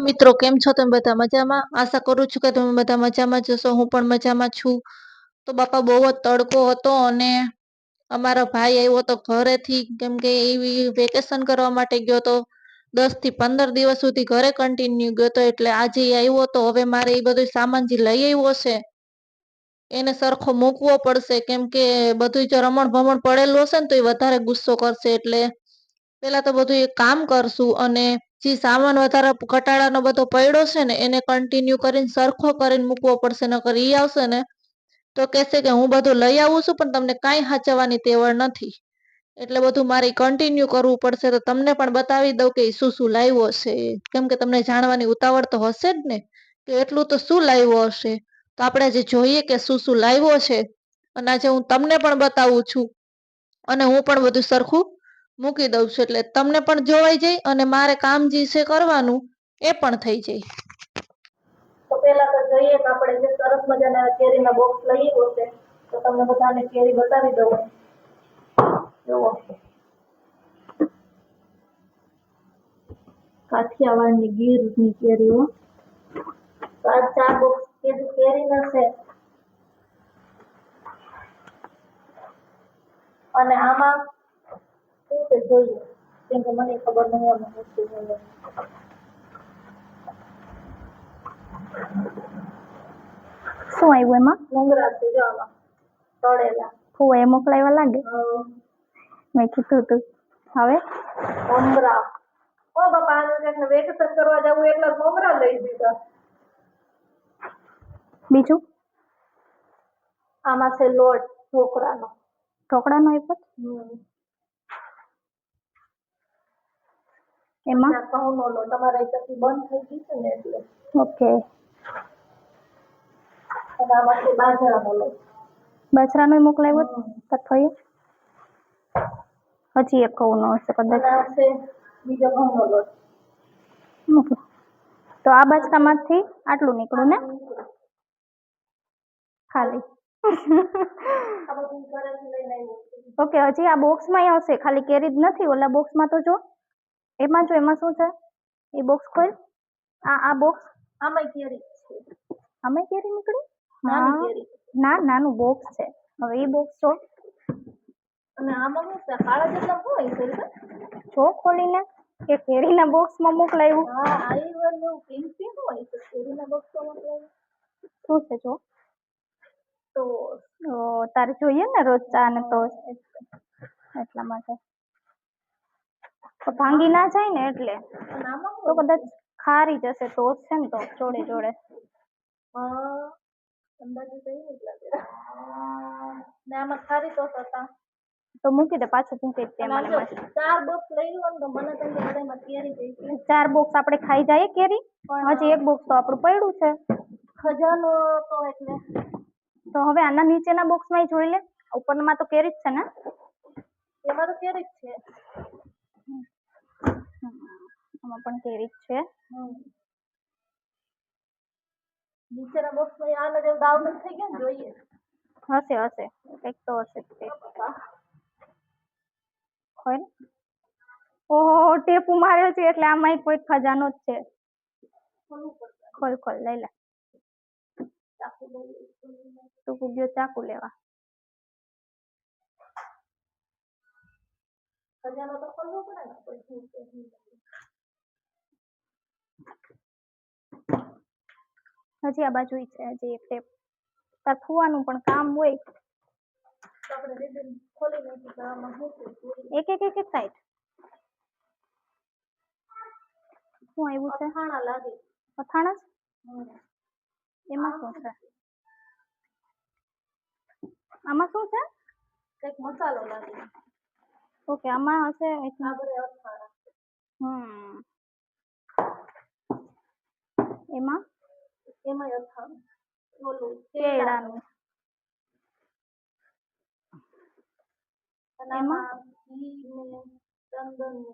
મિત્રો, કેમ છો તમે બધા મજામાં? આશા કરું છું કે તમે બધા મજામાં જ હશો. હું પણ મજામાં છું. તો બાપા બહુ જ તડકો હતો અને અમારો ભાઈ આવ્યો તો ઘરેથી, કેમ કે એ વેકેશન કરવા માટે ગયો તો 10 થી 15 દિવસ સુધી ઘરે કન્ટિન્યુ ગયો તો, એટલે આજે એ આવ્યો તો હવે મારે એ બધું સામાન જે લઈ આવ્યો છે એને સરખો મૂકવો પડશે, કેમ કે બધું જો રમણ ભમણ પડેલું હશે ને તો એ વધારે ગુસ્સો કરશે. એટલે પેલા તો બધું એક કામ કરશું અને જે સામાન વધારે ઘટાડાનો બધો પડ્યો છે ને એને કન્ટિન્યુ કરીને સરખો કરીને મૂકવો પડશે, નકર ઈ આવશે ને તો કહેશે કે હું બધું લઈ આવું છું પણ તમને કાંઈ હાચવવાની તેવડ નથી. એટલે બધું મારે કન્ટિન્યુ કરવું પડશે. તો તમને પણ બતાવી દઉં કે શું શું લાવ્યો છે, કેમ કે તમને જાણવાની ઉતાવળ તો હશે જ ને કે એટલું તો શું લાવ્યો હશે. તો આપણે જે જોઈએ કે શું શું લાવ્યો છે અને આજે હું તમને પણ બતાવું છું અને હું પણ બધું સરખું મૂકી દઉં છું, એટલે તમને પણ જોવાઈ જાય અને મારે કામ જે છે કરવાનું એ પણ થઈ જાય. તો પેલા તો જોઈએ કે આપણે જે સરસ મજાના કેરીના બોક્સ લઈ આવ્યો છે તો તમને બધાને કેરી બતાવી દઉં. જુઓ, કાઠિયાવાડની ગીરની કેરીઓ. તો આ 4 બોક્સ કેરીના છે અને આમાં શું છે જોઈએ, કેમ કે મને ખબર નહીં આમાં શું છે. શું આવ્યું એમાં? ભૂંગળા છે જો આમાં તળેલા. હું એ મોકલાવ્યા લાગે. મેં કીધું તું હવે ભૂંગળા. ઓ બાપા, આને વેકેશન કરવા જવું એટલે ભૂંગળા લઈ દીધા. બીજું આમાં છે લોટ ઢોકળાનો. ઢોકળાનો આપ્યો? એમાં ઘઉંનો લોટ. તમારે અહીંથી બંધ થઈ ગઈ છે ને એટલે. ઓકે. અને આમાં છે બાજરાનો લોટ. બાજરાનો મોકલાવ્યો તો થઈ હજી એક ઘઉંનો હશે કદાચ. છે બીજો ઘઉંનો લોટ. ઓકે. તો આ બાચકામાંથી આટલું નીકળ્યું ને ખાલી. ઓકે, હજી આ બોક્સમાં આવશે, ખાલી કેરી જ નથી. ઓલા બોક્સમાં તો જો એમાં શું છે એ બોક્સ ખોલ. આ બોક્સ આમાં કેરી છે. આમાં કેરી નીકળી? નાની કેરી. ના, નાનું બોક્સ છે. હવે એ બોક્સ જો અને આમાં શું છે, કાળા જેટલા હોય છે જો ખોલીને કે કેરીના બોક્સમાં મોકલાવ્યું. હા, આઈ વાળું પિંક હોય છે કેરીના બોક્સમાં મોકલાવ્યું. શું છે જો તો તારે જોઈએ ને રોજ ચા ને તો એટલા માટે તો ભાંગી ના જાય ને એટલે. તો કદાચ ખારી જશે તો છે ને, તો જોડે જોડે અંદાજે કઈ જ લાગે ને આમાં ખારી તો હતા તો મૂકી દે, પાછું મૂકી દે. 4 બોક્સ લઈ લો ને તો મને તો બધામાં કેરી થઈ. 4 બોક્સ આપણે ખાઈ જાય કેરી, હજી 1 બોક્સ તો આપણું પડ્યું છે. ખજાનો તો એટલે તો હવે આના નીચેના બોક્સમાં જોઈ લે, ઉપરમાં તો કેરી જ છે ને. એમાં તો કેરી જ છે. આમાં પણ કેરી જ છે. નીચેના બોક્સમાં આને જેવું દાવ નથી થઈ ગયા ને, જોઈએ. હશે કંઈક તો હશે. ઓહો, ટેપુ માર્યો છે એટલે આમાં કોઈ ખજાનો જ છે. ખોલ લઈ લે. તું ગયો ચાકુ લેવા. ખજાનો તો ખોલવો પડે ને. હજી આ બાજુ છે, હજી એક ટેપ. તાર ફુવાનું પણ કામ હોય. એક સાઈડ શું આવ્યું છે? અથાણા લાગે. અથાણા એમાં શું છે? આમાં શું છે? એક મસાલો લાગે. ઓકે, આમાં હશે. આ બધા અથાણા. એમાં અથાણું ઓલું કેળાનું. એમાં ઘી ને ચંદન ને.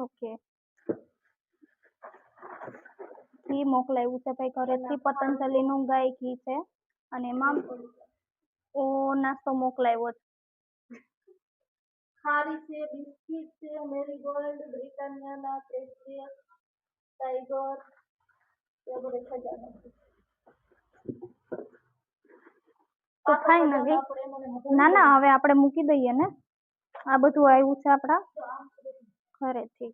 ઓકે, ઘી મોકલાવ્યું છે ભાઈ ઘરેથી. પતંજલિ નું ગાય ઘી છે અને એમાં નાસ્તો મોકલાવ્યો છે. ખારી છે, બિસ્કિટ છે, મેરીગોલ્ડ, બ્રિટાનિયાના, ટાઈગર, તો ફાઇનલી ના હવે આપણે મૂકી દઈએ ને. આ બધું આવ્યું છે આપણા ઘરેથી.